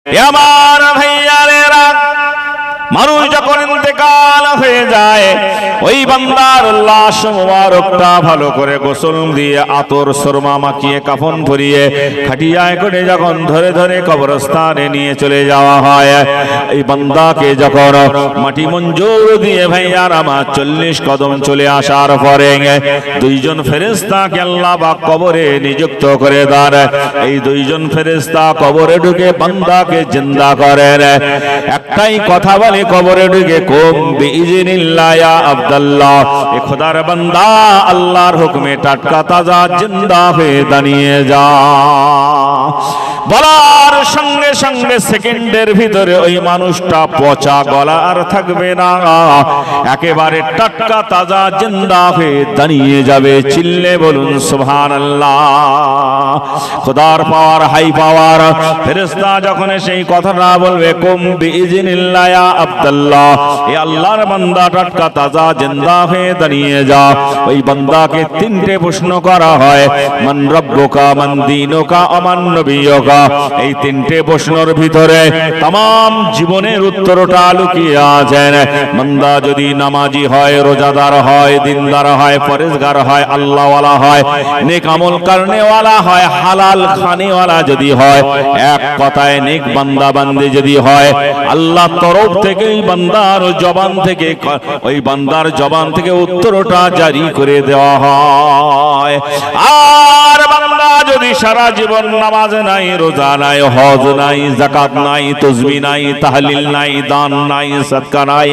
আমার ভাইয়ারেরা, মানুষ যখন ইন্তেকাল হয়ে যায় ওই বান্দার লাশ মোবারকটা ভালো করে গোসল দিয়ে আতর সুরমা মাখিয়ে কাফন পরিয়ে খাটিয়ায় করে যখন ধরে ধরে কবরস্থানে নিয়ে চলে যাওয়া হয়, এই বান্দাকে যখন মাটি মঞ্জুর দিয়ে ভাইয়ার আমার 40 কদম চলে আসার পরে দুইজন ফেরেশতাকে আল্লাহ পাক কবরে নিযুক্ত করে দেন। এই দুইজন ফেরেশতা কবরে ঢুকে বান্দাকে জিন্দা করেন। একটাই কথা বলে কবরে ঢুকে, কুম বিইজনিল্লাহ ইয়া আব্দুল্লাহ, এ খোদার বান্দা আল্লাহর হুকুমে টাটকা তাজা জিন্দা হয়ে দাঁড়িয়ে যা। বলার সঙ্গে সঙ্গে সেকেন্ডের ভিতরে ওই মানুষটা পচা গলা আর থাকবে না, একেবারে টাটকা তাজা জিন্দা হয়ে দাঁড়িয়ে যাবে। চিল্লে বলুন সুবহানাল্লাহ। খোদার পাওয়ার, হাই পাওয়ার। ফেরেশতা যখন সেই কথাটা বলবে, কুম বিইজনিল্লাহ ইয়া আব্দুল্লাহ, এ আল্লাহর বান্দা টাটকা তাজা জিন্দা হয়ে দাঁড়িয়ে যা। ওই বান্দাকে 3টে প্রশ্ন করা হয়, মান রাব্বুকা, মান দীনুকা, আমান নবিয়ুকা। এই 3টে প্রশ্নের ভিতরে तमाम জীবনের উত্তরটা লুকিয়ে আছে। বান্দা যদি নামাজি হয়, রোজাদার হয়, দিনদার হয়, পরেজগার হয়, আল্লাহওয়ালা হয়, নেক আমল করনেওয়ালা হয়, হালাল খানেওয়ালা যদি হয়, এক কথায় নেক বান্দা বান্দি যদি হয়, আল্লাহ তরফ থেকে ওই বান্দার জবান থেকে, ওই বান্দার জবান থেকে উত্তরটা জারি করে দেওয়া হয়। আর বান্দা যদি সারা জীবন নামাজ নাই, রোজা নাই, হজ নাই, যাকাত নাই, তাসবিহ নাই, তাহলিল নাই, দান নাই, সাদকা নাই,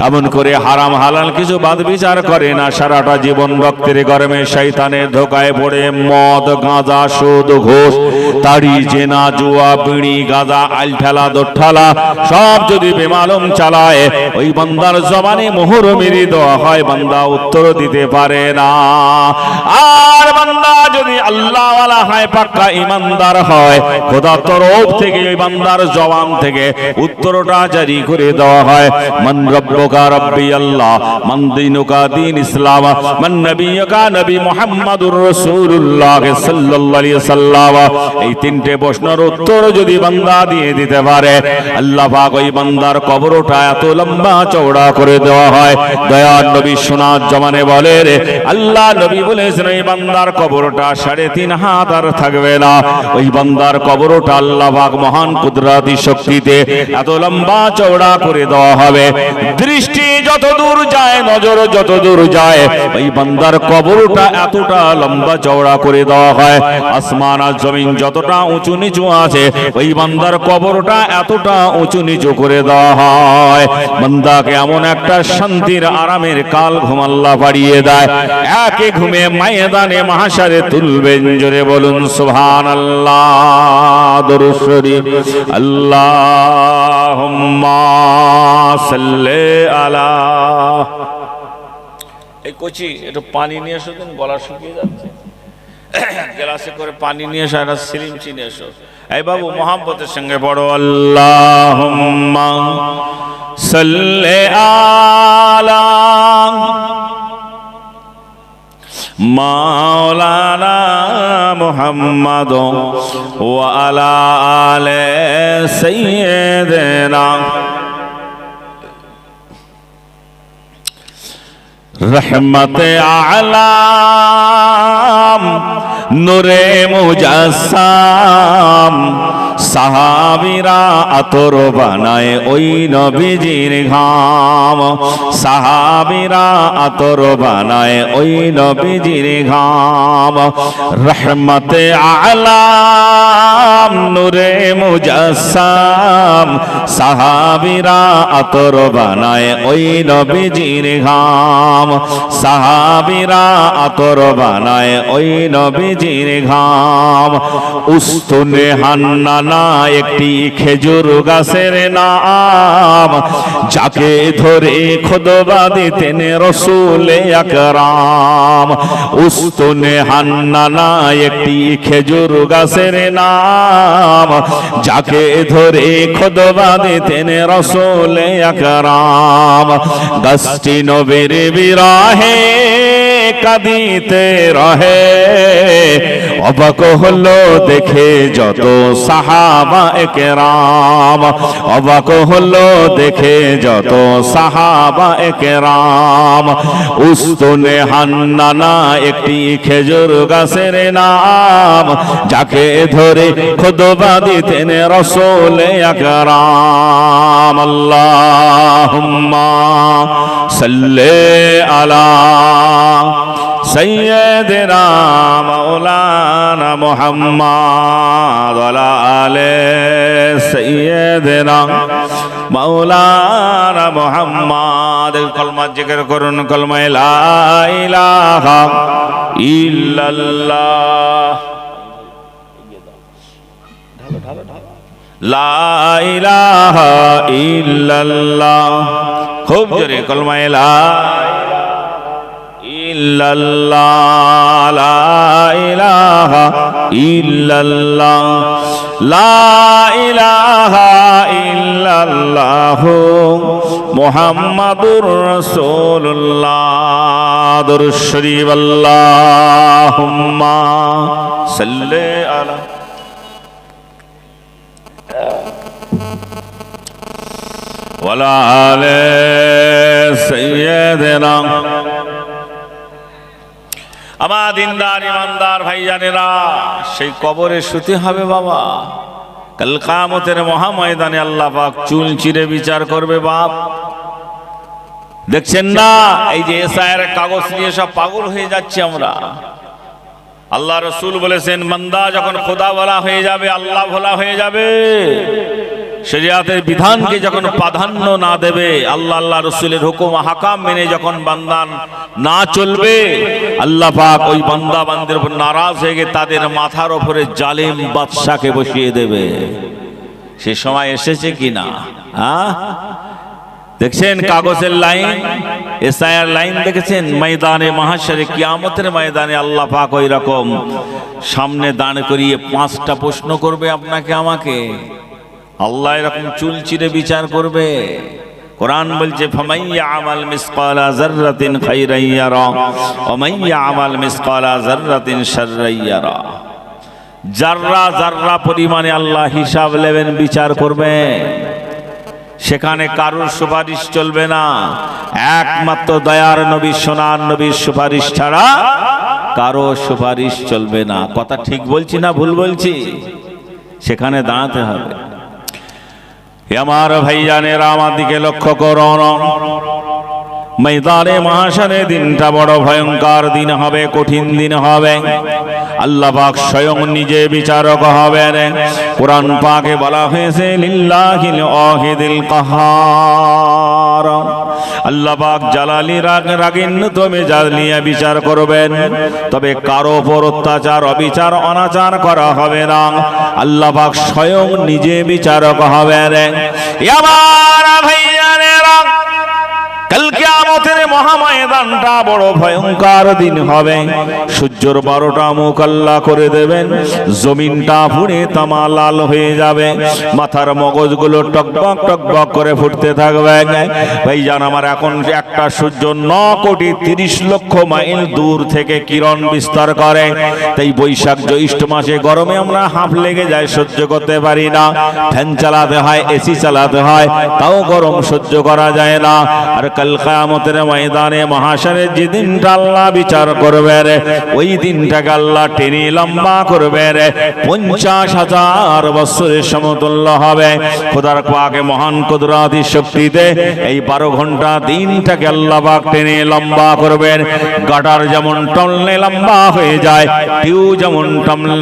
এমন করে হারাম হালাল কিছু বাদ বিচার করে না, সারাটা জীবন রক্তের গরমে শয়তানের ধোকায় পড়ে মদ, গাঁজা, সুদ, ঘুষ, তাড়ি, জেনা, জুয়া, বিড়ি, গাঁজা, আলঠালা, দোঠালা সব যদি বেমালুম চালায়, ওই বান্দার জবানে মোহর মেরে দেওয়া হয়, বান্দা উত্তর দিতে পারে না। আর বান্দা যদি আল্লাহওয়ালা হয়, পাক্কা ইমানদার হয়, খোদার তরফ থেকে ওই বান্দার জবান থেকে উত্তরটা জারি করে দেওয়া হয়, মান রাব্বুকা, রাব্বি আল্লাহ, মান দীনুকা, দীন ইসলাম, মান নবিয়ুকা, নবী মুহাম্মাদুর রাসূলুল্লাহ সাল্লাল্লাহু আলাইহি সাল্লাম। এই 3টে প্রশ্নের উত্তর যদি বান্দা দিয়ে দিতে পারে, আল্লাহ পাক ওই বান্দার কবরটা এত লম্বা চওড়া করে দেওয়া হয়। দয়ার নবী সোনার জমানে বলে, আল্লাহ নবী বলেছেন ওই বান্দার কবরটা 3.5 হাত আর থাকবে না। ওই বান্দার কবরটা আল্লাহ পাক মহান কুদরতি শক্তিতে এত লম্বা চওড়া করে দেওয়া হবে, দৃষ্টি যত দূর যায়, নজর যত দূর যায়, ওই বান্দার কবরটা এতটা লম্বা চওড়া করে দেওয়া হয়। আসমান আর জমিন যতটা উঁচু নিচু আছে, ওই বান্দার কবরটা এতটা উঁচু নিচু করে দেওয়া হয়। বান্দাকে এমন একটা শান্তির আরামের কাল ঘুম আল্লাহ বাড়িয়ে দেয়, একে ঘুমে ময়দানে মাহশারে তুলবেন। জোরে বলুন সুবহানাল্লাহ। দরুদ শরীফ। আল্লাহুম্মা সাল্লি আলা। এই কোচি একটু পানি নিয়ে এসো, দিন গলা শুকিয়ে যাচ্ছে, গ্লাসে করে পানি নিয়ে এসো, একটা সিরিঞ্জ নিয়ে এসো। এই বাবু মোহাম্মতের সঙ্গে পড়ো, আল্লাহুম্মা সাল্লি আলা মাওলানা মুহাম্মাদ ওয়া আলা আলি সাইয়্যিদিনা रहमते आलम नूरे मुजस्सम সাহাবীরা আতর বানায় ওই নবীজির ঘাম, সাহাবীরা আতর বানায় ওই নবীজির ঘাম। রহমতে আলম নূরে মুজস্সম সাহাবীরা আতর বানায় ওই নবীজির ঘাম, সাহাবীরা আতর বানায় ওই নবীজির ঘাম। উস্তুনে হান্নানা একটি খেজুর গাছের নাম, যাকে ধরে খুতবা দিতেন রাসূল আকরাম। উস্তুনে হান্নানা একটি খেজুর গাছের নাম, যাকে ধরে খুতবা দিতেন রাসূল আকরাম। গাছটি নবীর বিরহে কাঁদিতে রহে। অবাক হলো দেখে যত সাহাবায়ে কেরাম, অবাক হলো দেখে যত সাহাবায়ে কেরাম। উস্তুনে হান্নানা একটি খেজুর গাছের নাম, যাকে ধরে খুতবা দিতেন রাসূল আকরাম। আল্লাহুম্মা সাল্লি আলা সাইয়্যিদিনা মাওলানা মুহাম্মাদ ওয়া আলা আলি সাইয়্যিদিনা মাওলানা মুহাম্মাদ। কলমা জিকির করুন, কলমা লা ইলাহা ইল্লাল্লাহ, লা ইলাহা ইল্লাল্লাহ। খুব জোরে কলমা লা ইল্লাল্লাহ, লা ইলাহা ইল্লাল্লাহ, লা ইলাহা ইল্লাল্লাহ মুহাম্মাদুর রাসূলুল্লাহ। দুরূদ শরীফ। আল্লাহুম্মা সাল্লি আলা ওয়া আলা আলি সাইয়্যিদিনা। আমার দিনদার ইমানদার ভাইজানেরা, সেই কবরে শুতে হবে বাবা। কাল কিয়ামতের মহাময়দানে আল্লাহ পাক চুল চিরে বিচার করবে বাপ। দেখছেন না এই যে এসআইয়ের কাগজ নিয়ে সব পাগল হয়ে যাচ্ছে আমরা। আল্লাহ রাসূল বলেছেন, বান্দা যখন খোদা বলা হয়ে যাবে, আল্লাহ ভোলা হয়ে যাবে, শরিয়াতের বিধানকে যখন প্রাধান্য না দেবে, আল্লাহ আল্লাহ রসুলের হুকুম হাকাম মেনে যখন বান্দা না চলবে, আল্লাহ পাক ওই বান্দা বান্দির উপর নারাজ হয়ে গিয়ে তাদের মাথার উপরে জালিম বাদশাকে বসিয়ে দেবে। সে সময় এসেছে কিনা? দেখছেন কাগজের লাইন, এসআইআর লাইন দেখেছেন? ময়দানে মাহশরে কিয়ামতের ময়দানে আল্লাহ পাক ওই রকম সামনে দাঁড় করিয়ে 5টা প্রশ্ন করবে আপনাকে আমাকে। আল্লাহ এরকম চুল চিরে বিচার করবে। কোরআন বলছে, ফামাইয়া আমাল মিসকালা যাররাতিন খাইরান ইয়ারা ওয়া মাইয়া আমাল মিসকালা যাররাতিন শাররান ইয়ারা। যাররা যাররা পরিমাণে আল্লাহ হিসাব নেবেন, বিচার করবেন। সেখানে কারোর সুপারিশ চলবে না, একমাত্র দয়ার নবী সোনার নবীর সুপারিশ ছাড়া কারো সুপারিশ চলবে না। কথা ঠিক বলছি না ভুল বলছি? সেখানে দাঁড়াতে হবে। আমার ভাইজানেরা, আমার দিকে লক্ষ্য করুন। ময়দানে মাহশরে দিনটা বড় ভয়ঙ্কর দিন হবে, কঠিন দিন হবে। আল্লাহ পাক স্বয়ং নিজে বিচারক হবেন। কোরআন পাকে বলা হয়েছে, লিল্লাহিল ওয়াহিদিল কাহার। আল্লাহ পাক জালালি রাগিন্যত মেজাজ নিয়ে বিচার করবেন, তবে কারো উপর অত্যাচার অবিচার অনাচার করা হবে না। আল্লাহ পাক স্বয়ং নিজে বিচারক হবেন। আমার ভাইয়ানেরা, কাল কিয়ামতের মহাময়দানটা বড় ভয়ঙ্কর দিন হবে। সূর্যের 12টা মুখ আল্লাহ করে দেবেন, জমিনটা পুড়ে তামা লাল হয়ে যাবে, মাথার মগজগুলো টকবক টকবক করে ফুটতে থাকবে। ভাইজান আমার, এখন একটা সূর্য 9,30,00,000 মাইল দূর থেকে কিরণ বিস্তার করে। তাই বৈশাখ জ্যৈষ্ঠ মাসে গরমে আমরা হাঁফ লেগে যায়, সহ্য করতে পারি না। ফ্যান চালাতে হয়, এসি চালাতে হয়, তাও গরম সহ্য করা যায় না। আর কাল কিয়ামতের ময়দানে মাহশরে যেদিনটা আল্লাহ বিচার করবে, ওই দিনটাকে আল্লাহ টেনে লম্বা করবে, 50,000 বছরের সমতুল্য হবে। খোদার পাকে মহান কুদরতি শক্তিতে এই 12 ঘন্টা দিনটাকে আল্লাহ পাক টেনে লম্বা করবেন। গাটার যেমন টানলে লম্বা হয়ে যায়, টিউ যেমন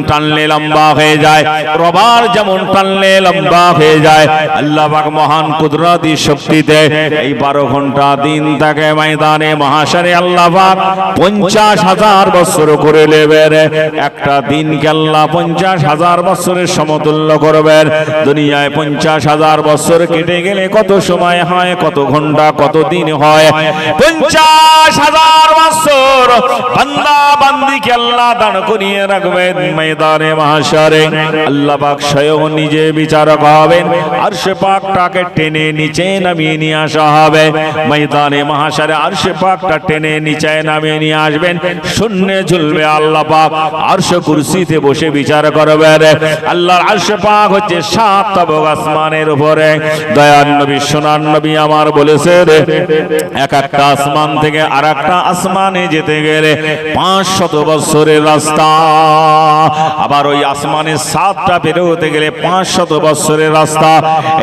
টানলে লম্বা হয়ে যায়, রবার যেমন টানলে লম্বা হয়ে যায়, আল্লাহ পাক মহান কুদরতি শক্তিতে এই 12 ঘন্টা দিন তাকে ময়দানে মাহশরে আল্লাহ পাক 50,000 বছর করে নেবেন। একটা দিনকে আল্লাহ 50,000 বছরের সমতুল্য করবেন। দুনিয়ায় 50,000 বছর কেটে গেলে কত সময় হয়, কত ঘন্টা, কত দিন হয়? 50,000 বছর বান্দা বান্দিকে আল্লাহ দান করিয়ে রাখবেন ময়দানে মাহশরে। আল্লাহ পাক স্বয়ং নিজে বিচারক হবেন। আরশে পাকটাকে টেনে নিচে নামিয়ে নিয়ে আসা হবে। ময়দানে মাহশরে আরশে পাকটা টেনে নিচে নামিয়ে নিয়ে আসবেন, শূন্যে ঝুলবে আল্লাহ পাক আরশ কুরসিতে বসে বিচার করবেন। আল্লাহর আরশ পাক হচ্ছে 7 তবক আসমানের উপরে। দয়ার নবী সোনার নবী আমার বলেছেন, এক একটা আসমান থেকে আরেকটা আসমানে যেতে গেলে 500 বছরের রাস্তা। আবার ওই আসমানের 7টা পেরোতে গেলে 500 বছরের রাস্তা।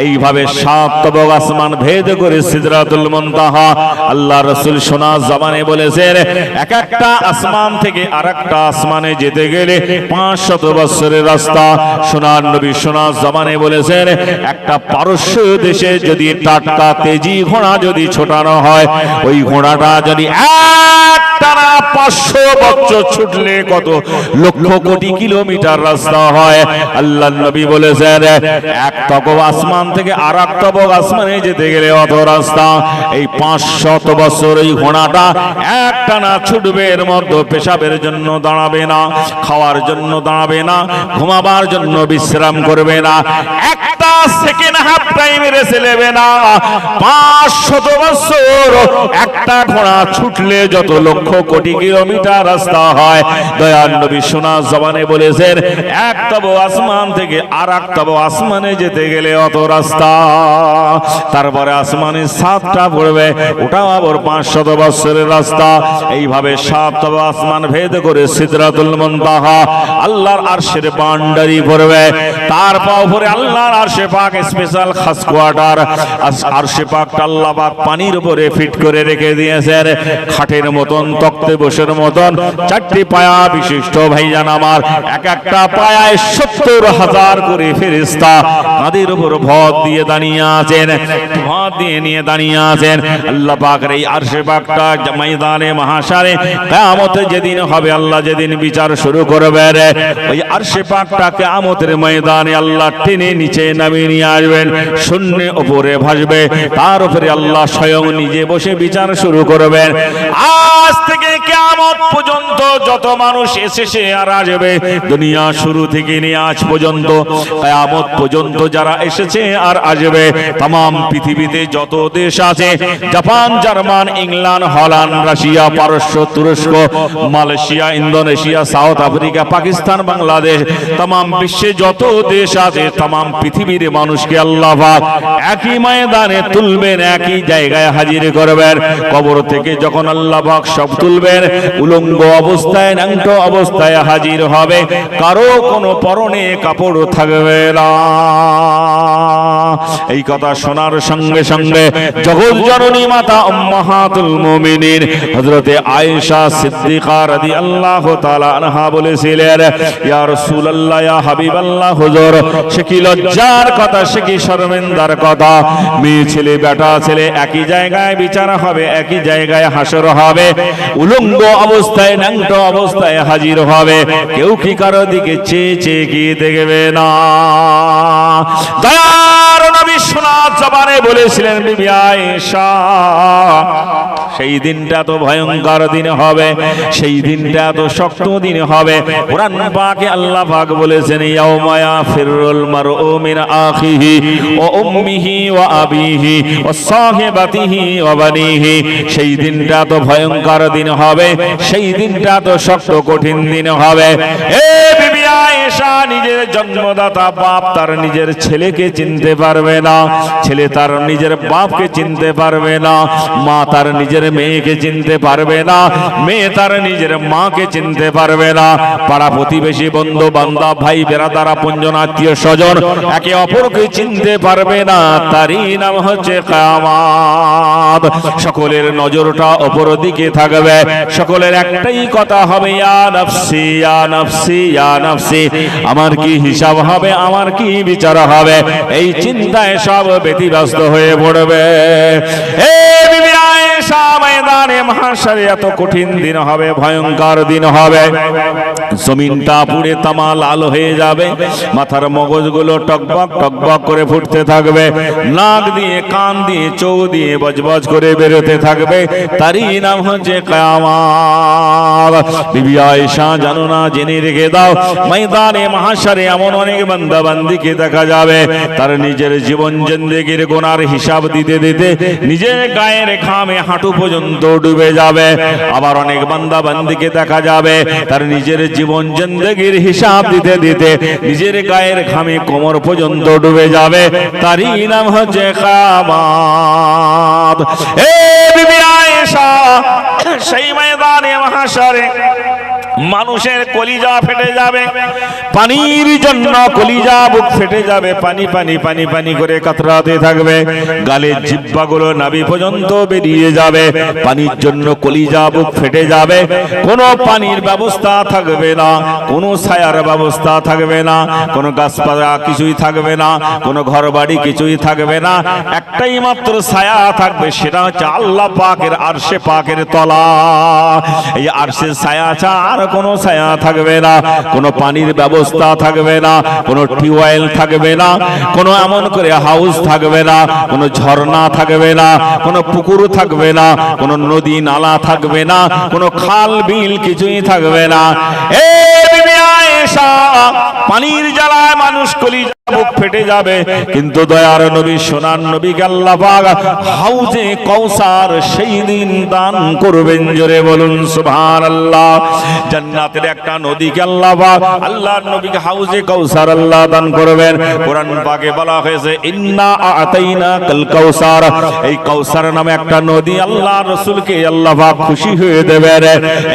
এইভাবে 7 তবক আসমান ভেদ করে সিদরাতুল মুনতাহা। আল্লাহ রাসূল সোনার জবানে বলেছেন, এক একটা আসমান থেকে আরেকটা আসমানে যেতে গেলে 500 বছরের রাস্তা। সোনার নবী সোনার জবানে বলেছেন, একটা পারস্য দেশে যদি টাটকা তেজি ঘোড়া যদি ছোটানো হয়, ওই ঘোড়াটা যদি একটানা 500 বছর ছুটলে কত লক্ষ কোটি কিলোমিটার রাস্তা হয়। আল্লাহ নবী বলেছেন, এক তবক আসমান থেকে আরেক তবক আসমানে যেতে গেলে অত রাস্তা। এই 500 বছর এই ঘোড়াটা একটানা ছুটবে, এর মধ্যে পেশাবের জন্য দাঁড়াবে না, খাওয়ার জন্য দাঁড়াবে না, ঘুমাবার জন্য বিশ্রাম করবে না, একটা সেকেন্ড হাফ টাইম রেসে নেবে না। 500 বছর একটা ঘোড়া ছুটলে যত লক্ষ কোটি কিলোমিটার রাস্তা হয়। দয়ার নবী সোনার জবানে বলেছেন, এক তবক আসমান থেকে আরেক তবক আসমানে যেতে গেলে অত রাস্তা। তারপরে আসমানের 7টা পড়বে, ওটাও আবার 500 বছরের রাস্তা। এইভাবে 7 তবক আসমান ভেদ করে সিদরাতুল মুনতাহা আল্লাহর আরশের বাউন্ডারি পড়বে। তারপর উপরে আল্লাহর আরশে পাক স্পেশাল খাস কোয়ার্টার। আরশে পাক আল্লাহ পাক পানির উপরে ফিট করে রেখে দিয়েছেন, খাটের মতন, তক্তে বসের মতন, 4টি পায়া বিশিষ্ট ভাইজান আমার। এক একটা পায়ায় 70,000 করে ফেরেশতা তাদের উপর ভর দিয়ে দাঁড়িয়ে আছেন, ভর দিয়ে নিয়ে দাঁড়িয়ে আছেন। আল্লাহ পাকের এই আরশে পাকটা ময়দানে মাহশারে কিয়ামতে যেদিন হবে, আল্লাহ যেদিন বিচার শুরু করবেন, ওই আরশে পাকটা কিয়ামতের ময়দানে আল্লাহ টেনে নিচে নামিয়ে নিয়ে আসবেন, শূন্যে উপরে ভাসবে। তার উপরে আল্লাহ স্বয়ং নিজে বসে বিচার শুরু করবেন। আজ থেকে কিয়ামত পর্যন্ত যত মানুষ এসেছে আর আসবে, দুনিয়া শুরু থেকে নিয়ে আজ পর্যন্ত কিয়ামত পর্যন্ত যারা এসেছে আর আসবে, तमाम পৃথিবীতে যত দেশ আছে, Japan, German, England, Holland, Russia, পারস্য, তুরস্ক, Malaysia, Indonesia, South Africa, Pakistan, Bangladesh, तमाम বিশ্বে যত দেশ আছে, तमाम পৃথিবীর মানুষকে আল্লাহ পাক একই ময়দানে তুলবেন, একই জায়গায় হাজির করবেন। কবর থেকে যখন আল্লাহ পাক সব তুলবেন, উলঙ্গ অবস্থায়, ন্যাংট অবস্থায় হাজির হবে, কারো কোনো পরনে কাপড় থাকবে না। এই কথা শোনার সঙ্গে সঙ্গে জগৎ জননী মাতা উম্মাহাতুল মুমিনিন হযরতে আয়েশা সিদ্দিকা রাদিয়াল্লাহু তাআলা আনহা বলেছিলেন, ইয়া রাসূলুল্লাহ, ইয়া হাবিবাল্লাহ, হুজুর, সে কি লজ্জার কথা, সে কি শর্মিন্দার কথা। মেয়ে ছেলে, বেটা ছেলে একই জায়গায় বিচার হবে, একই জায়গায় হাসর হবে, উলঙ্গ অবস্থায়, ন্যাংট অবস্থায় হাজির হবে, কেউ কি কারো দিকে চেয়ে চেয়ে কি দেখবে না। দয়ার নবী সোনার জবানে বলেছিলেন, বিবি আয়েশা, সেই দিনটা তো ভয়ঙ্কর দিন হবে, সেই দিনটা তো শক্ত দিন হবে। কোরআন পাকে আল্লাহ পাক বলেছেন, ইয়াউমা ইয়াফিরুল মারউ মিন আখিহি ওয়া উম্মিহি ওয়া আবিহি ওয়া সাহিবাতিহি ওয়া বানিহি। সেই দিনটা তো ভয়ঙ্কর দিন হবে, সেই দিনটা তো শক্ত কঠিন দিন হবে। এ বিবি আয়েশা, নিজের জন্মদাতা বাপ তার নিজের ছেলেকে চিনতে পারবে না, ছেলে তার নিজের বাপকে চিনতে পারবে না, মা তার নিজের মেয়েকে চিনতে পারবে না, মেয়ে তার নিজের মাকে চিনতে পারবে না, পাড়া প্রতিবেশী, বন্ধু বান্ধব, ভাই বেরাদার, আপনজন, আত্মীয় স্বজন একে অপরকে চিনতে পারবে না। তারই নাম হচ্ছে কিয়ামত। সকলের নজরটা অপর দিকে থাকবে, সকলের একটাই কথা হবে, ইয়া নাফসি, ইয়া নাফসি, ইয়া নাফসি, আমার কি হিসাব হবে, আমার কি বিচার হবে, এই চিন্তায় সব ব্যতিব্যস্ত হয়ে পড়বে। হে বিবি আয়েশা, ময়দানে মাহশারে এত কঠিন দিন হবে, ভয়ঙ্কর দিন হবে, জমিনটা পুড়ে তামা লাল হয়ে যাবে, মাথার মগজগুলো টকবক টকবক করে ফুটতে থাকবে, নাক দিয়ে, কান দিয়ে, চোখ দিয়ে বজবজ করে বেরোতে থাকবে, তারই নাম হচ্ছে কিয়ামত। বিবি আয়েশা, জানো না, জেনে রেখে দাও, ময়দানে মাহশারে এমন অনেক বান্দা বান্দিকে দেখা যাবে, তার নিজের জীবন জিন্দেগির গুনার হিসাব দিতে দিতে নিজের গায়ের ঘামে হাঁটু পর্যন্ত ডুবে যাবে। আবার অনেক বান্দা বান্দিকে দেখা যাবে তার নিজের জীবন জিন্দেগির হিসাব দিতে দিতে নিজের গায়ের ঘামে কোমর পর্যন্ত ডুবে যাবে, তারই নাম হচ্ছে কিয়ামত। এ বিবি আয়েশা, সেই ময়দানে মাহশারে মানুষের কলিজা ফেটে যাবে, পানির জন্য কলিজা বুক ফেটে যাবে, পানি পানি পানি পানি করে কাতরাতে থাকবে, গালের জিহ্বাগুলো নাভি পর্যন্ত বেরিয়ে যাবে, পানির জন্য কলিজা বুক ফেটে যাবে। কোনো পানির ব্যবস্থা থাকবে না, কোনো ছায়ার ব্যবস্থা থাকবে না, কোনো গাছপালা কিছুই থাকবে না, কোনো ঘর বাড়ি কিছুই থাকবে না, একটাই মাত্র ছায়া থাকবে, সেটা হচ্ছে আল্লাহ পাকের আরশে পাকের তলা। এই আরশের ছায়া ছাড়া কোনো ছায়া থাকবে না, কোনো পানির ব্যবস্থা থাকবে না, কোনো টিউবওয়েল থাকবে না, কোনো এমন করে হাউস থাকবে না, কোনো ঝর্ণা থাকবে না, কোনো পুকুর থাকবে না, কোনো নদী নালা থাকবে না, কোনো খাল বিল কিছুই থাকবে না। এ বিবি আয়েশা, পানির জ্বালায় মানুষ কলিজা বুক ফেটে যাবে, কিন্তু দয়ার নবী সোনার নবীকে আল্লাহ পাক হাউজে কাউসার সেই দিন দান করবেন। জোরে বলুন সুবহানাল্লাহ। জান্নাতের একটা নদীকে আল্লাহ পাক আল্লাহর নবীকে হাউজে কাউসার আল্লাহ দান করবেন। কোরআন পাকে বলা হয়েছে ইন্না আতাইনাকাল কাউসার, এই কাউসার নামে একটা নদী আল্লাহ রাসূলকে আল্লাহ পাক খুশি হয়ে দেবেন।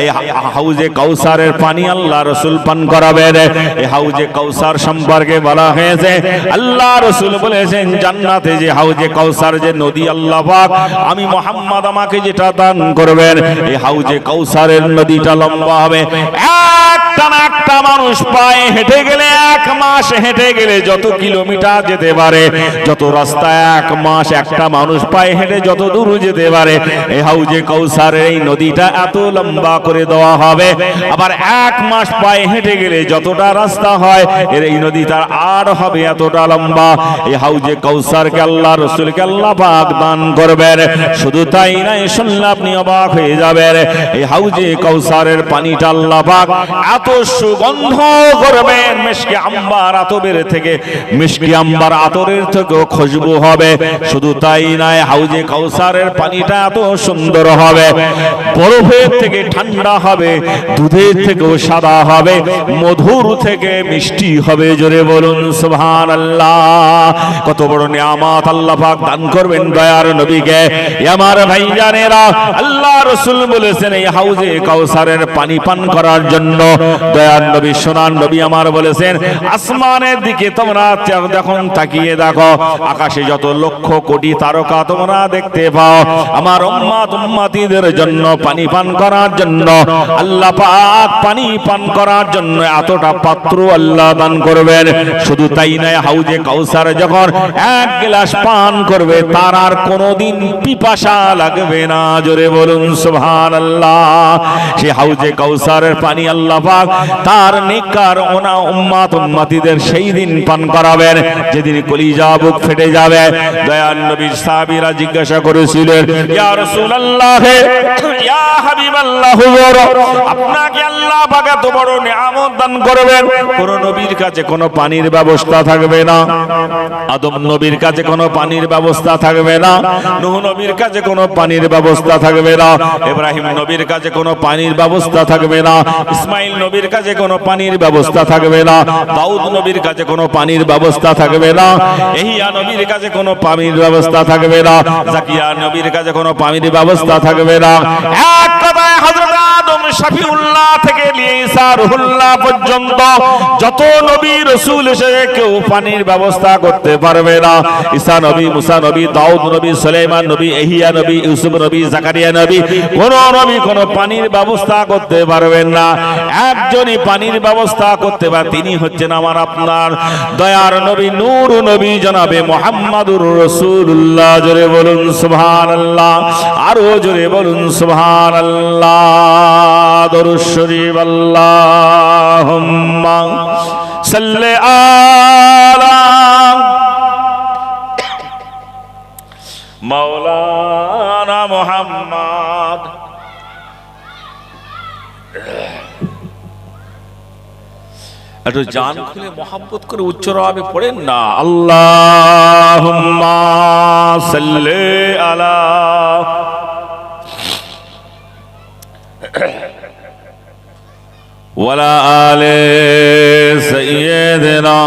এই হাউজে কাউসারের পানি আল্লাহ রাসূল পান করাবেন। এই হাউজে কাউসার সম্পর্কে বলা হয়েছে আল্লাহ রাসূল বলেছেন জান্নাতে যে হাউজে কাউসার যে নদী আল্লাহ পাক আমি মুহাম্মদ আমাকে যেটা দান করবেন, এই হাউজে কাউসারের নদীটা লম্বা হবে একটা মানুষ পায়ে হেঁটে গেলে, এক মাস হেঁটে গেলে যত কিলোমিটার যেতে পারে, যত রাস্তা এক মাস একটা মানুষ পায়ে হেঁটে যত দূর যেতে পারে, এই হাউজে কাউসারের এই নদীটা এত লম্বা করে দেওয়া হবে। আবার এক মাস পায়ে হেঁটে গেলে যতটা রাস্তা হয় এর এই নদীটা আর হবে এতটা লম্বা। এই হাউজে কাউসারকে আল্লাহ রাসূলকে আল্লাহ পাক দান করবেন। শুধু তাই নয়, শুনলে আপনি অবাক হয়ে যাবেন, এই হাউজে কাউসারের পানিটা আল্লাহ পাক এত সুগন্ধ করবেন, মিশকে আম্বার আতরের থেকে, মিশকে আম্বার আতরের থেকেও খুশবু হবে। শুধু তাই নয়, হাউজে কাউসারের পানিটা এত সুন্দর হবে, বরফের থেকে ঠান্ডা হবে, দুধের থেকেও সাদা হবে, মধুর থেকে মিষ্টি হবে। জোরে বলুন সুবহানাল্লাহ। কত বড় নিয়ামত আল্লাহ পাক দান করবেন দয়ার নবীকে। আমার ভাইজানেরা, আল্লাহ রাসূল বলেছেন এই হাউজে কাউসারের পানি পান করার জন্য দয়ার নবী সোনার নবী আমার বলেছেন আসমানের দিকে তোমরা যখন তাকিয়ে দেখো, আকাশে যত লক্ষ কোটি তারকা তোমরা দেখতে পাও, আমার উম্মত উম্মতিদের জন্য পানি পান করার জন্য আল্লাহ পাক পানি পান করার জন্য এতটা পাত্র আল্লাহ দান করবেন। শুধু তাই নয়, হাউজে কাউসার যখন এক গ্লাস পান করবে তার আর কোনোদিন পিপাসা লাগবে না। জোরে বলুন সুবহানাল্লাহ। সে হাউজে কাউসারের পানি আল্লাহ পাক তার নেককার ওনা উম্মত উম্মতিদের সেই দিন পান করাবেন যেদিন কলিজা বুক ফেটে যাবে। দয়ার নবীর সাহাবীরা জিজ্ঞাসা করেছিলেন, ইয়া রাসূলুল্লাহ, ইয়া হাবিবাল্লাহ, হুজুর আপনাকে আল্লাহ পাক এত বড় নিয়ামত দান করবেন, কোন নবীর কাছে কোনো পানির ব্যবস্থা থাকবে না, আদম নবীর কাছে কোনো পানির ব্যবস্থা থাকবে না, নূহ নবীর কাছে কোনো পানির ব্যবস্থা থাকবে না, ইব্রাহিম নবীর কাছে কোনো পানির ব্যবস্থা থাকবে না, ইসমাইল নবীর কাছে কোনো পানির ব্যবস্থা থাকবে না, দাউদ নবীর কাছে কোনো পানির ব্যবস্থা থাকবে না, ইহইয়া নবীর কাছে কোনো পানির ব্যবস্থা থাকবে না, জাকিয়া নবীর কাছে কোনো পানির ব্যবস্থা থাকবে না। এক কথায় হযরত আদম শফিউল্লাহ থেকে নিয়ে ঈসা রুহুল্লাহ পর্যন্ত যত নবী রাসূল এসে কেউ পানির ব্যবস্থা করতে পারবে না। ঈসা নবী, মুসা নবী, দাউদ নবী, সুলাইমান নবী, ইহইয়া নবী, ইউসুফ নবী, জাকারিয়া নবী, কোন নবী কোন পানির ব্যবস্থা করতে পারবেন না। একজনই পানির ব্যবস্থা করতে পারে, তিনি হচ্ছেন আমার আপনার দয়ার নবী, নূর নবী জনাবে মুহাম্মাদুর রাসূলুল্লাহ। জোরে বলুন সুবহানাল্লাহ, আরো জোরে বলুন সুবহানাল্লাহ। দরুদ শরীফ আল্লাহুম্মা সাল্লি আলা মাওলানা মুহাম্মদ। একটু জান খুলে মহব্বত করে উচ্চভাবে পড়েন না, আল্লাহুম্মা সাল্লি আলা ওয়ালা আলে সাইয়্যিদিনা।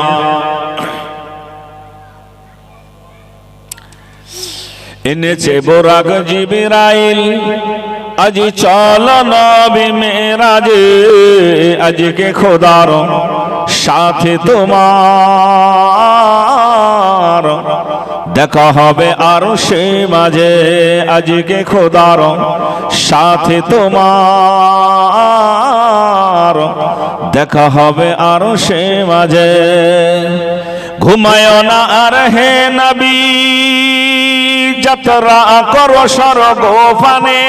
এনেছে বোরাক জিবরাইল, আজি চল নবী মেরাজে, আজকে খোদার সাথে তোমার দেখা হবে আরশে মাঝে, আজকে খোদার সাথে তোমার দেখা হবে আরশে মাঝে। ঘুমায় না আর হে নবী, যাত্রা করো সর্বফানে,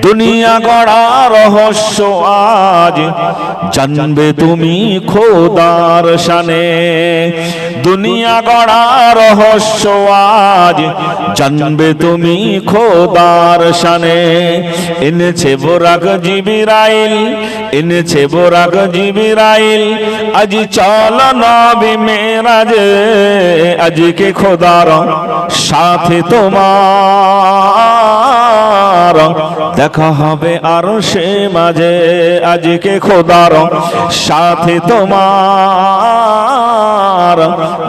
দুনিয়া গড়া রহস্য আজ জানবে তুমি খোদার শানে। দুনিয়া গড়া রহস্য আজ জানবে তুমি খোদার শানে। এনেছে বোরাক জিবরাইল, এনেছে বোরাক জিবরাইল, আজ চল নবী মেরাজে, আজকে খোদার সাথে তোমার দেখা হবে আরশে মাঝে, আজকে খোদার সাথে তোমার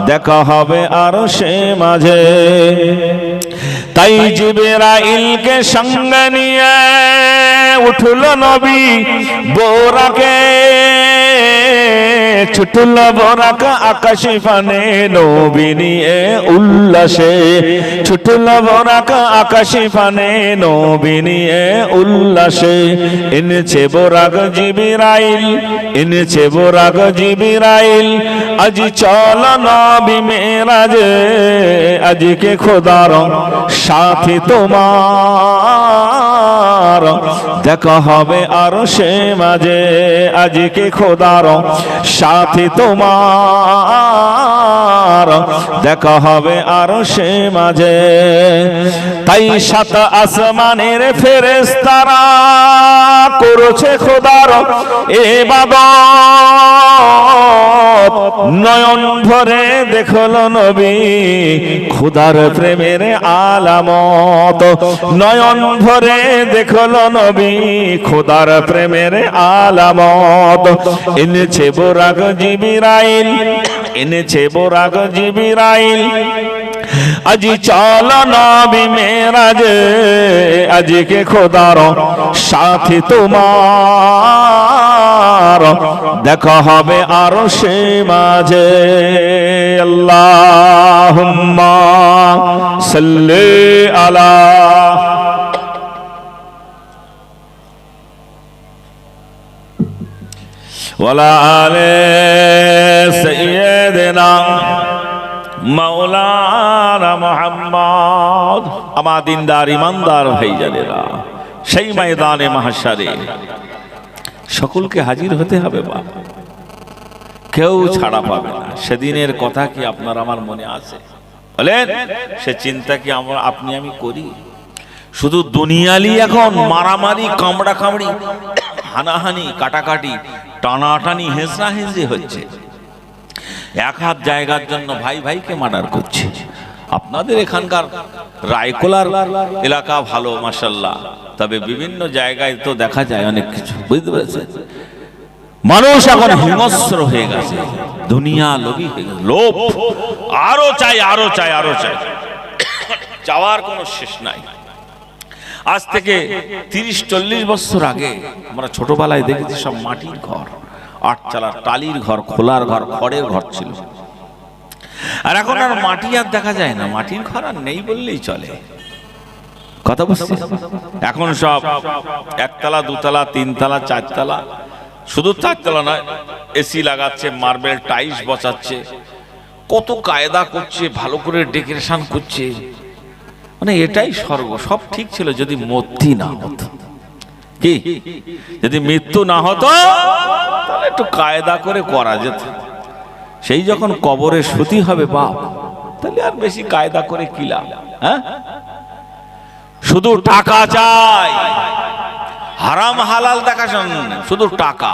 দেখা হবে আরশে মাঝে। তাই জিবরাইলকে সঙ্গে নিয়ে উঠল নবী বোরাকে, ছুটল বোরাক আকাশে ফানে নবী নিয়ে উল্লাসে, ছুটল বোরাক আকাশে ফানে নবী নিয়ে উল্লাসে। এনেছে বোরাক জিবরাইল, এনেছে বোরাক জিবরাইল, আজ চল নবী মেরাজে, আজকে খোদার সাথে তোমার দেখা হবে আরশে মাঝে, আজকে খোদার সাথে তোমার দেখা হবে আরশে মাঝে। তাই সাত আসমানের ফেরেশতারা করছে খোদার ইবাদত, নয়ন ভরে দেখল নবী খোদার প্রেমের আলামত, নয়ন ভরে দেখল নবী খোদার প্রেমের আলামত। এনেছে বোরাক জিবরাইল, এনেছে বোরাক জিবরাইল, আজি চল নবী মেরাজে, আজকে খোদার সাথে তোমার দেখা হবে আরশে মাঝে। আল্লাহুম্মা সাল্লি আলা ওয়ালা আলে সাইয়্যিদিনা মাওলানা মুহাম্মদ। আমার দিনদার ইমানদার ভাইজানেরা, সেই ময়দানে মাহশারে সকলকে হাজির হতে হবে বাবা, কেউ ছাড়া পাবে না। সেদিনের কথা কি আপনার আমার মনে আছে? বলেন, সে চিন্তা কি আমরা আপনি আমি করি? শুধু দুনিয়ালি এখন মারামারি, কামড়া কামড়ি, হানাহানি, কাটাকাটি, টানাটানি, হেঁচড়া হেঁচড়ি হচ্ছে। এক হাত জায়গার জন্য ভাই ভাইকে মার্ডার করছে। আপনাদের এখানকার রায়কোলার এলাকা ভালো মাশাআল্লাহ, তবে বিভিন্ন জায়গায় তো দেখা যায় অনেক কিছু, বুঝতে পেরেছেন? মানুষ এখন হিংস্র হয়ে গেছে, দুনিয়া লোভী হয়ে গেছে, লোভ, আরো চাই, আরো চাই, আরো চাই, চাওয়ার কোনো শেষ নাই। আজ থেকে 30-40 বছর আগে আমরা ছোটবেলায় দেখেছি সব মাটির ঘর, আটচালার টালির ঘর, খোলার ঘর, খড়ের ঘর ছিল। আর এখন আর মাটি আর দেখা যায় না, মাটির ঘর আর নেই বললেই চলে। কথা বুঝছি? এখন সব একতলা, দুতলা, তিনতলা, চারতলা, শুধু চারতলা নয়, এসি লাগাচ্ছে, মার্বেল টাইলস বসাচ্ছে, কত কায়দা করছে, ভালো করে ডেকোরেশন করছে। মানে এটাই স্বর্গ। সব ঠিক ছিল যদি মৃত্যু না হতো। কি যদি মৃত্যু না হতো তাহলে একটু কায়দা করে করা যেত। সেই যখন কবরে শুতি হবে বাপ, তাহলে আর বেশি কায়দা করে কি লাভ? হ্যাঁ, শুধু টাকা চাই, হারাম হালাল দেখাশোন, শুধু টাকা,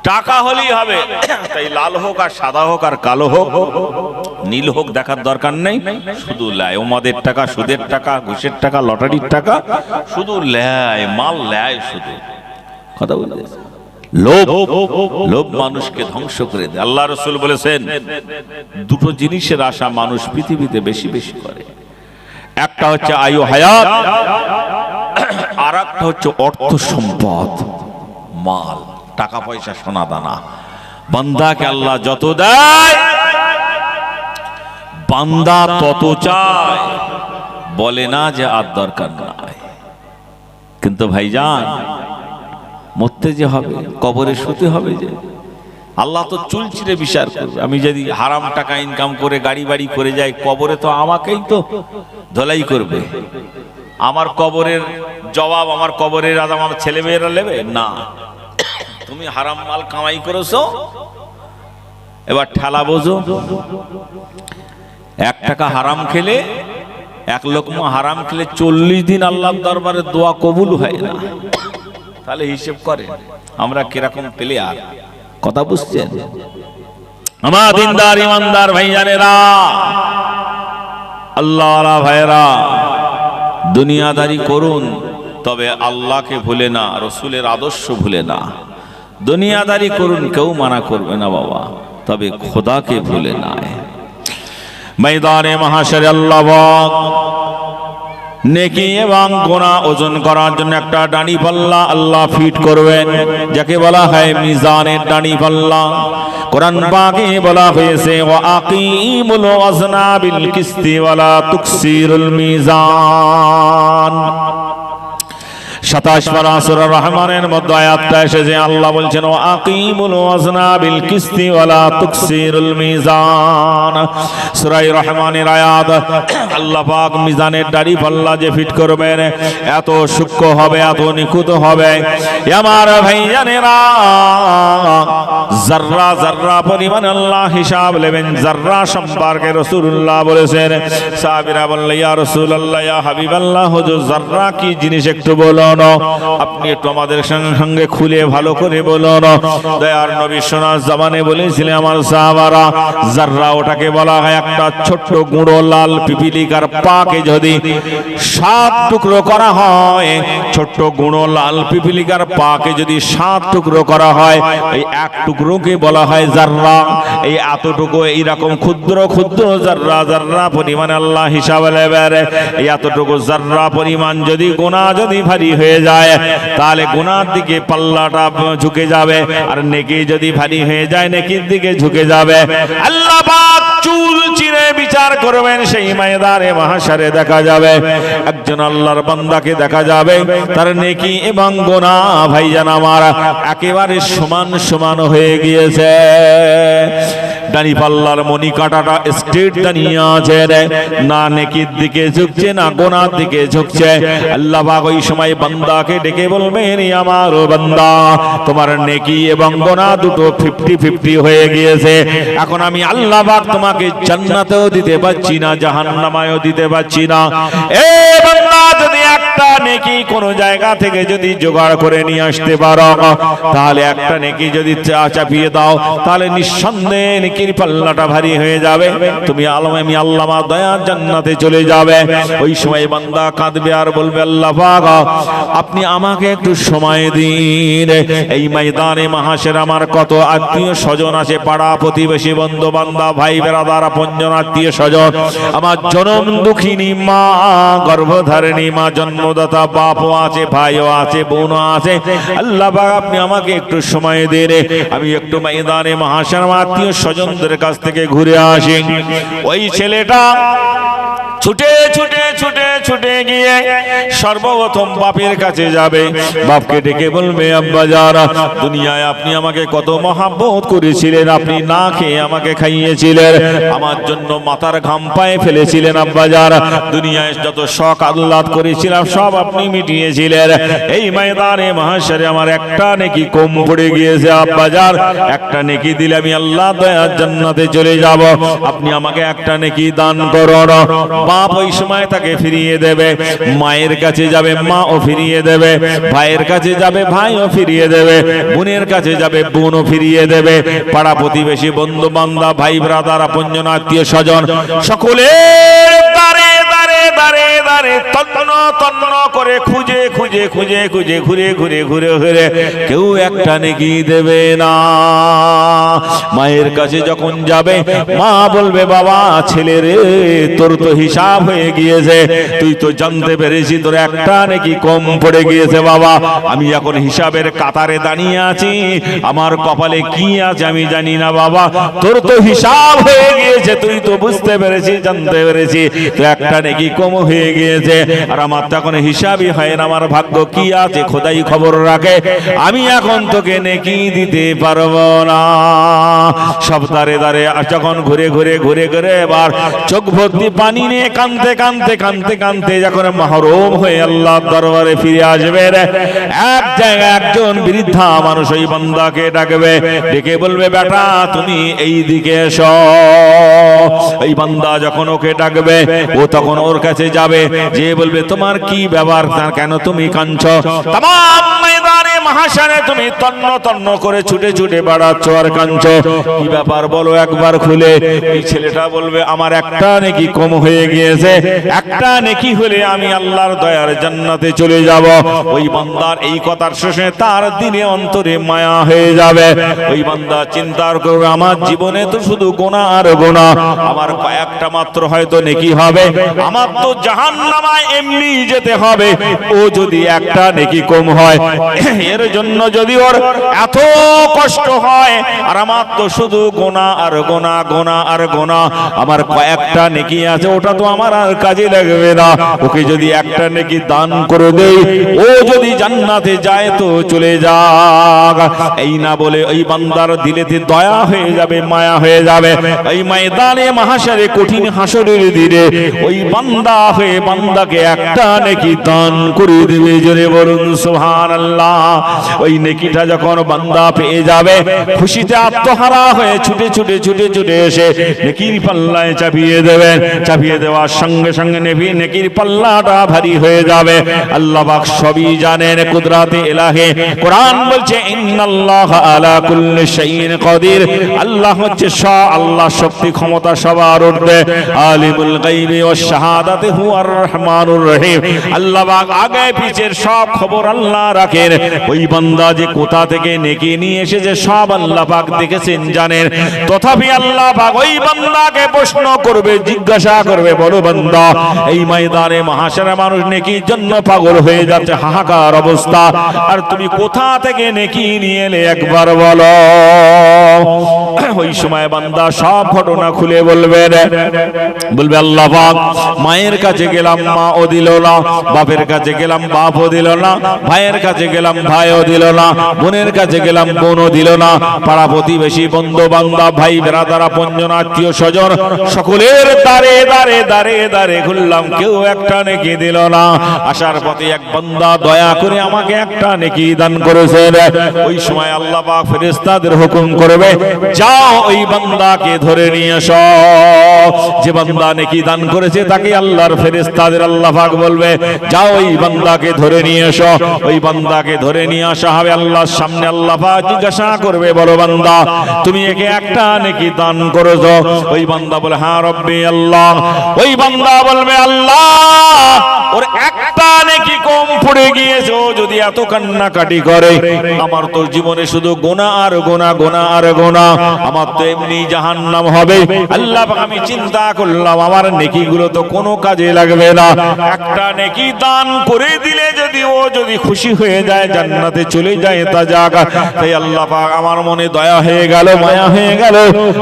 টাকা হলেই হবে। তাই লাল হোক আর সাদা হোক আর কালো হোক, নীল হোক দেখার দরকার নেই, শুধু লেয়। ওমাদের টাকা, সুদের টাকা, ঘুষের টাকা, লটারির টাকা, শুধু লেয়, মাল লেয় শুধু। কথা বলতে লোভ, লোভ মানুষকে ধ্বংস করে দেয়। আল্লাহ রাসূল বলেছেন দুটো জিনিসের আশা মানুষ পৃথিবীতে বেশি বেশি করে, একটা হচ্ছে আয়ু হায়াত, আর একটা হচ্ছে অর্থ সম্পদ, মাল, টাকা পয়সা, সোনা দানা। বান্দাকে আল্লাহ যত দেয় বান্দা তত চায়, বলে না যে আর দরকার নাই। কিন্তু ভাইজান মরতে যে হবে, কবরে শুতে হবে, যে আল্লাহ তো চুল চিরে বিচার করবে। আমি যদি হারাম টাকা ইনকাম করে গাড়ি বাড়ি করে যাই, কবরে তো আমাকেই তো ধলাই করবে। আমার কবরের জবাব, আমার কবরের আজাব আমার ছেলে মেয়েরা নেবে না। তুমি হারাম মাল কামাই করেছো, এবার ঠেলা বোঝো। 1 টাকা হারাম খেলে, 1 লোকমা হারাম খেলে 40 দিন আল্লাহর দরবারে দোয়া কবুল হয় না। তাহলে হিসেব করে আমরা কিরকম প্লেয়ার, কথা বুঝছেন? আমার দিনদার ইমানদার ভাইজানেরা, আল্লাহওয়ালা ভাইরা, দুনিয়াদারি করুন, তবে আল্লাহকে ভুলে না, রসুলের আদর্শ ভুলে না। দুনিয়াদারি করুন, কেউ মানা করবে না বাবা, তবে খোদাকে ভুলে না। ময়দানে মাহশরে আল্লাহ পাক নেকি এবং গুনাহ ওজন করার জন্য একটা ডানি পাল্লা আল্লাহ ফিট করবেন, যাকে বলা হয় মিজানের ডানি পাল্লা। কোরআন পাকে বলা হয়েছে ওয়া আকিমুল ওয়াজনা বিল কিসতি ওয়ালা তুকসিরুল মিজান। 27 পারা সূরা রহমানের মধ্যে আয়াতটা এসেছে, আল্লাহ বলছেন ওয়া আকিমুল ওয়াজনা বিল কিসতি ওয়ালা তুকসিরুল মিজান। সূরা রহমানের আয়াত। আল্লাহ পাক মিজানের দাড়ি পাল্লা যে ফিট করবেন, এত সূক্ষ্ম হবে, এত নিখুঁত হবে, আমার ভাইজানেরা যাররা যাররা পরিমাণ আল্লাহ হিসাব নেবেন। যাররা সম্পর্কে রাসূলুল্লাহ বলেছেন, সাহাবীরা বললেন ইয়া রাসূলুল্লাহ, ইয়া হাবিবাল্লাহ, হুজুর যাররা কি জিনিস একটু বলুন, আপনি একটু আমাদের সঙ্গে খুলে ভালো করে বলুন। দয়ার নবী সোনার জবানে বলেছিলেন আমার সাহাবারা, যাররা ওটাকে বলা হয় একটা ছোট্ট গুঁড়ো লাল পিপিলিকার পাকে যদি 7 টুকরো করা হয়, ছোট্ট গুঁড়ো লাল পিপিলিকার পাকে যদি 7 টুকরো করা হয়, এই 1 টুকরোকে বলা হয় যাররা। এই এতটুকু এইরকম ক্ষুদ্র ক্ষুদ্র যাররা যাররা পরিমাণ আল্লাহ হিসাব নেবেন। এই এতটুকু যাররা পরিমাণ যদি গুনাহ যদি ভারী হয়ে যায়, তাহলে গুনার দিকে পাল্লাটা ঝুঁকে যাবে, আর নেকি যদি ভারী হয়ে যায় নেকির দিকে ঝুঁকে যাবে। আল্লাহ পাক চুল চিরে বিচার করবেন। সেই ময়দানে মাহশরে দেখা যাবে একজন আল্লাহর বান্দাকে দেখা যাবে, তার নেকি এবং গুনাহ ভাইজান আমার একেবারে সমান সমান হয়ে গিয়েছে। দাড়ি পাল্লার মনি কাটাটা স্ট্রেট দাঁড়িয়ে আছে, না নেকির দিকে ঝুঁকছে না গুনার দিকে ঝুঁকছে। আল্লাহ পাক ওই সময় বান্দাকে ডেকে বলবেন, আমার বান্দা, তোমার নেকি এবং গুনাহ দুটো 50-50 হয়ে গিয়েছে। এখন আমি আল্লাহ পাক তোমাকে জান্নাতেও দিতে পারছি না, জাহান্নামেও দিতে পারছি না। এ বান্দা, যদি একটা নেকি কোন জায়গা থেকে যদি জোগাড় করে নিয়ে আসতে পারো, তাহলে একটা নেকি যদি চাপিয়ে দাও, তাহলে নিঃসন্দেহে নেকির পাল্লাটা ভারী হয়ে যাবে, তুমি আমি আল্লাহ দয়ার জান্নাতে চলে যাবে। ওই সময় বান্দা কাঁদবে আর বলবে, আল্লাহ পাক আপনি আমাকে একটু সময় দিন। এই ময়দানে মাহশর আমার কত আত্মীয় স্বজন আছে, পাড়া প্রতিবেশী বন্ধু বান্ধব ভাই বেরাদার আপনজন আত্মীয় স্বজন, আমার জনম দুঃখিনী মা, গর্ভধারিণী মা, জন্মদাতা বাপও আছে, ভাইও আছে, বোনও আছে। আল্লাহ পাক আপনি আমাকে একটু সময় দিন, আমি একটু ময়দানে মাহশর আত্মীয় স্বজনদের কাছ থেকে ঘুরে আসি। ওই ছেলেটা ছুটে ছুটে ছুটে ছুটে গিয়ে সর্বপ্রথম বাপের কাছে যাবে। বাপকে ডেকে বলবে, আব্বা যারা দুনিয়ায় আপনি আমাকে কত মহাব্বত করেছিলেন, আপনি না খেয়ে আমাকে খাইয়েছিলেন, আমার জন্য মাথার ঘাম পায়ে ফেলেছিলেন। আব্বা যারা দুনিয়ায় যত শখ আহ্লাদ করেছিলাম সব আপনি মিটিয়েছিলেন। এই ময়দানে মাহশরে আমার একটা নেকি কম পড়ে গিয়েছে। আব্বা যার একটা নেকি দিলে আমি আল্লাহ দয়ার জান্নাতে চলে যাব, আপনি আমাকে একটা নেকি দান করুন। বাপ ওই সময় তাকে ফিরিয়ে দেবে, মায়ের কাছে যাবে, মাও ফিরিয়ে দেবে, ভাইয়ের কাছে যাবে, ভাইও ফিরিয়ে দেবে, বোনের কাছে যাবে, বোনও ফিরিয়ে দেবে, পাড়া প্রতিবেশী বন্ধু বান্ধব ভাই ব্রাদার আপনজন আত্মীয় স্বজন সকলের দ্বারে দ্বারে দাঁড়ে দাঁড়ে তন্ন তন্ন করে খুঁজে খুঁজে খুঁজে খুঁজে ঘুরে ঘুরে ঘুরে ঘুরে কেউ একটা নেকি দেবে না। মায়ের কাছে যখন যাবে মা বলবে বাবা ছেলে রে তোর তো হিসাব হয়ে গিয়েছে, তুই তো জানতে পেরেছি তোর একটা নাকি কম পড়ে গিয়েছে বাবা, আমি এখন হিসাবের কাতারে দাঁড়িয়ে আছি, আমার কপালে কি আছে আমি জানি না বাবা, তোর তো হিসাব হয়ে গিয়েছে, তুই তো বুঝতে পেরেছিস জানতে পেরেছি তো একটা নাকি কম হয়ে গিয়েছে, আর আমার তো এখন হিসাবই হয় না, আমার ভাগ্য কি আছে খোদাই খবর রাখে, আমি এখন তোকে নেকি দিতে পারবো না। সব দাঁড়ে দাঁড়ে যখন ঘুরে ঘুরে ঘুরে ঘুরে এবার চোখ ভর্তি পানি নিয়ে কাঁদতে কাঁদতে কাঁদতে কাঁদতে যখন মাহরুম হয়ে আল্লাহর দরবারে ফিরে আসবে, এক জায়গায় একজন বৃদ্ধা মানুষ ওই বান্দাকে ডাকবে, ডেকে বলবে বেটা তুমি এই দিকে এসো। এই বান্দা যখন ওকে ডাকবে ও তখন ওর কাছে যাবে, যে বলবে তোমার কি ব্যাপার, কেন তুমি কাঁদছো, তামাম ময়দানে মাহশারে তুমি তন্ন তন্ন করে ছুটে ছুটে বেড়াচ্ছ আর কাঁদছো, কি ব্যাপার বলো একবার খুলে। এই ছেলেটা বলবে আমার একটা নেকি কম হয়ে গিয়েছে, একটা নেকি হলে আমি আল্লাহর দয়ার জান্নাতে চলে যাব। ওই বান্দার এই কথার শেষে তার দিলে অন্তরে মায়া হয়ে যাবে। ওই বান্দা চিন্তা করবে আমার জীবনে তো শুধু গুনাহ আর গুনাহ, আমার কয়েকটা মাত্র হয়তো নেকি হবে, আমার তো জাহান্নামে এমনি যেতে হবে, ও যদি একটা নেকি কম হয় এর জন্য যদি ওর এত কষ্ট হয়, আর আমার তো শুধু গুনাহ আর গুনাহ গুনাহ আর গুনাহ, আমার কয়েকটা নেকি আছে ওটা তো আমার আর কাজে লাগবে না, ওকে যদি একটা নেকি দান করে দেই ও যদি জান্নাতে যায় তো চলে যাক। এই না বলে ওই বান্দার দিলেতে দয়া হয়ে যাবে মায়া হয়ে যাবে, এই ময়দানে মাহশারে কঠিন হাসরের দিনে ওই বান্দা হয়ে বান্দাকে একটা নেকি দান করে দেবে, জোরে বলুন সুবহানাল্লাহ। ওই নেকিটা যখন বান্দা পেয়ে যাবে খুশিতে আত্মহারা হয়ে ছুটে ছুটে ছুটে ছুটে এসে নেকির পাল্লায় চাপিয়ে দেবেন, চাপিয়ে দেওয়ার সঙ্গে সঙ্গে নেকির পাল্লাটা ভারী হয়ে যাবে। আল্লাহ পাক সবই জানেন, কুদরতে ইলাহি, কোরআন বলছে ইন্নাল্লাহা আলা কুল্লি শাইইন কাদির, আল্লাহ হচ্ছে আল্লাহ শক্তি ক্ষমতা সবার ঊর্ধ্বে, আলিমুল গায়বি ওয়াশ শাহাদাতি হুয়ার রহমানুর রহিম, আল্লাহ পাক আগে পিছের সব খবর আল্লাহ রাখেন। ওই বান্দা যে কোথা থেকে নেকি নিয়ে এসেছে সব আল্লাহ পাক দেখেছেন জানেন, তথাপি আল্লাহ পাক ওই বান্দাকে প্রশ্ন করবে জিজ্ঞাসা করবে, বলো বান্দা এই ময়দানে মাহশারে মানুষ নেকির জন্য পাগল হয়ে যাচ্ছে, হাহাকার অবস্থা, আর তুমি কোথা থেকে নেকি নিয়ে এলে একবার বলো। ওই সময় বান্দা সব ঘটনা খুলে বলবে, বলবে আল্লাহ পাক মায়ের কাছে গেলাম মা ও দিল না, বাপের কাছে গেলাম বাপ ও দিল না, ভাইয়ের কাছে গেলাম ভাইও দিল না, বোনের কাছে গেলাম বোনও দিল না, পাড়া প্রতিবেশী বন্ধু বান্ধব ভাই বেরাদার আপনজন আত্মীয় স্বজন সকলের দাঁড়ে দাঁড়ে দাঁড়ে দাঁড়ে ঘুরলাম, কেউ একটা নেকি দিল না। আসার পথে এক বান্দা দয়া করে আমাকে একটা নেকি দান করেছেন। ওই সময় আল্লাহ পাক ফেরেশতাদের হুকুম করবে, যাও ওই বান্দাকে ধরে নিয়ে এসো। যে বান্দা নেকি দান করেছে তাকে আল্লাহর ফেরেশতাদের আল্লাহ পাক বলবে, যাও ওই বান্দাকে ধরে নিয়ে এসো। ওই বান্দাকে ধরে নিয়ে আসা হবে আল্লাহর সামনে, আল্লাহ পাক জিজ্ঞাসা করবে, বলো বান্দা তুমি একে একটা নেকি দান করেছো? ওই বান্দা বলে হ্যাঁ রব্বি আল্লাহ। ওই বান্দা বলবে আল্লাহ ওর একটা নেকি কম পড়ে গিয়েছে, ও যদি এত কান্নাকাটি করে, আমার তো জীবনে শুধু গুনাহ আর গুনাহ গুনাহ আর গুনাহ, আমার তো এমনি জাহান্নাম হবে। আল্লাহ পাক আমি চিন্তা করলাম আমার নেকিগুলো তো কোনো কাজে লাগবে না, একটা নেকি দান করে দিলে যদি ও যদি খুশি হয়ে যায় জান্নাতে চলে যায় তা যাক। তাই আল্লাহ পাক আমার মনে দয়া হয়ে গেল মায়া হয়ে গেল,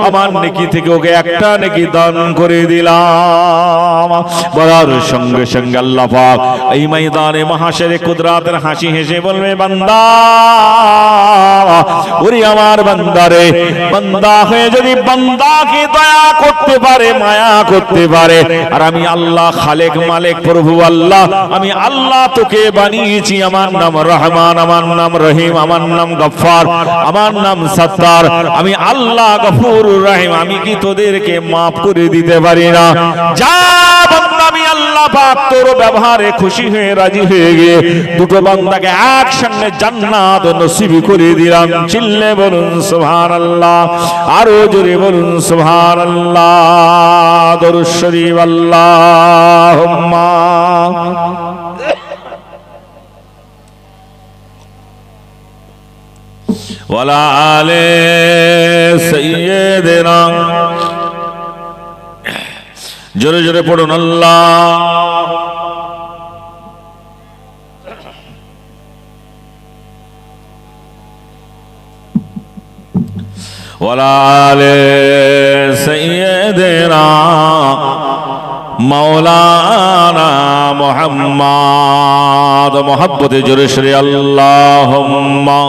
আমার নেকি থেকে ওকে একটা নেকি দান করে দিলাম। বলার সঙ্গে সঙ্গে আল্লাহ পাক এই ময়দানে মাহশারে কুদরতের হাসি হেসে বলবে, বান্দা ওরে আমার বান্দারে, বান্দা হয়ে যদি বান্দাকে দয়া করতে পারে মায়া করতে পারে, আর আমি আল্লাহ খালেক মালিক প্রভু আল্লাহ, আমি আল্লাহ তোকে বানিয়েছি, আমার নাম রহমান, আমার নাম রহিম, আমার নাম গফফার, আমার নাম সত্তার, আমি আল্লাহ গফুরুর রহিম, আমি কি তোদেরকে মাফ করে দিতে পারি না? যা বান্দা আমি আল্লাহ পাক তোর ব্যবহারে খুশি হয়ে রাজি হয়ে গিয়ে দুটো বান্দাকে একসঙ্গে জান্নাত নসিব করে দিলাম। চিল্লে বলুন সুবহানাল্লাহ, আরো জোরে বলুন সুবহানাল্লাহ। দরুদ শরীফ আল্লাহুম্মা ওয়ালা আলে সাইয়্যিদিনা জোরে জোরে পড়ুন আল্লাহ ওয়ালা আলে সাইয়্যিদিনা মাওলানা মুহাম্মদ মুহাব্বতে জোরে জোরে আল্লাহুম্মা